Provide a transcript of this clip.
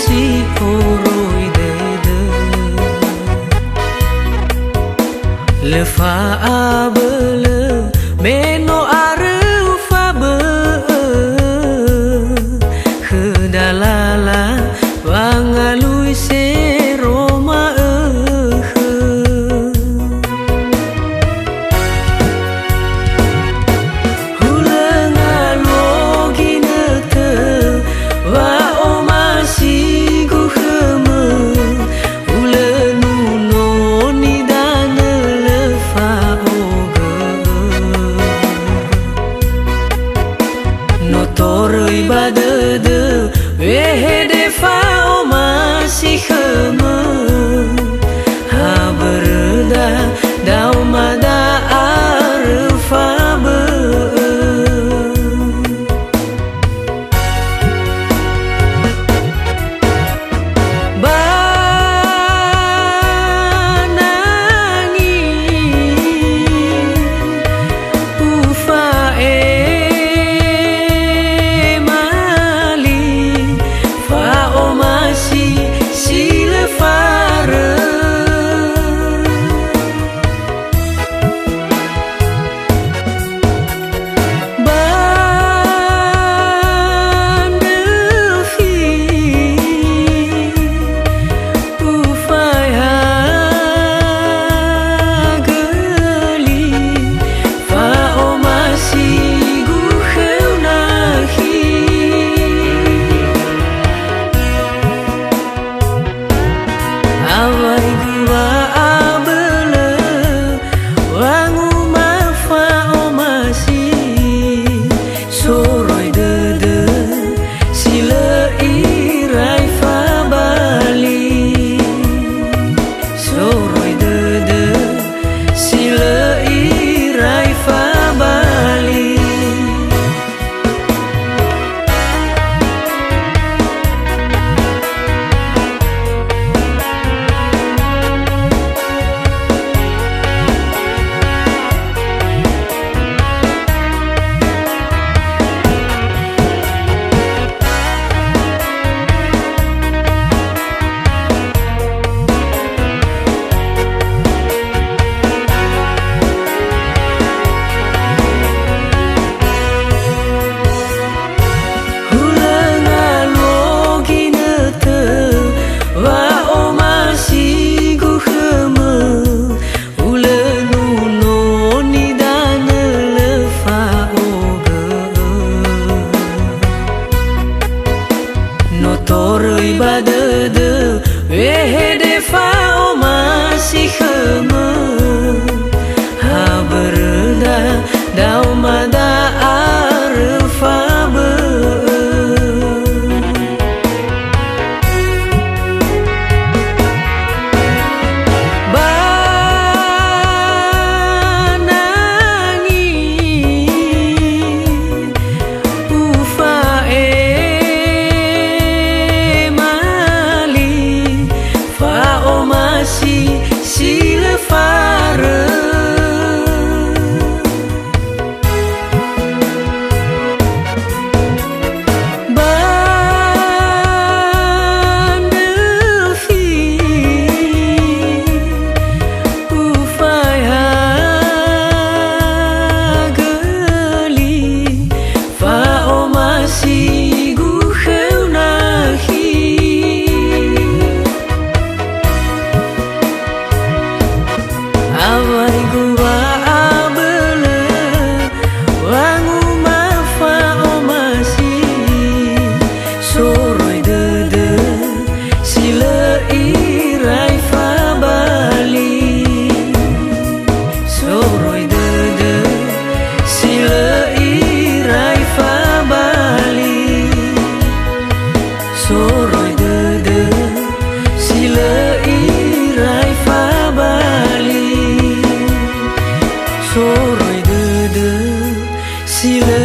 si oroi de le fa abele meno are fa be kedalala wangalui se roma Notoroi badede wehede fao masih kheme haberda dau mada arfa be banangi ufae awai gua abele wangu mafa omasi soroi dede sile irai fa bali soroi dede sile irai fa bali Notoroi badede wehede fao masih kheme haberda dau mada arfa be banangi ufae si le fare bandefi ufai hageli fa omasi gu kheunahi awai gua abele wangu mafa omasi soroi dede sile irai fa bali soroi dede sile irai fa bali soroi dede sile irai fa bali soroi dede sile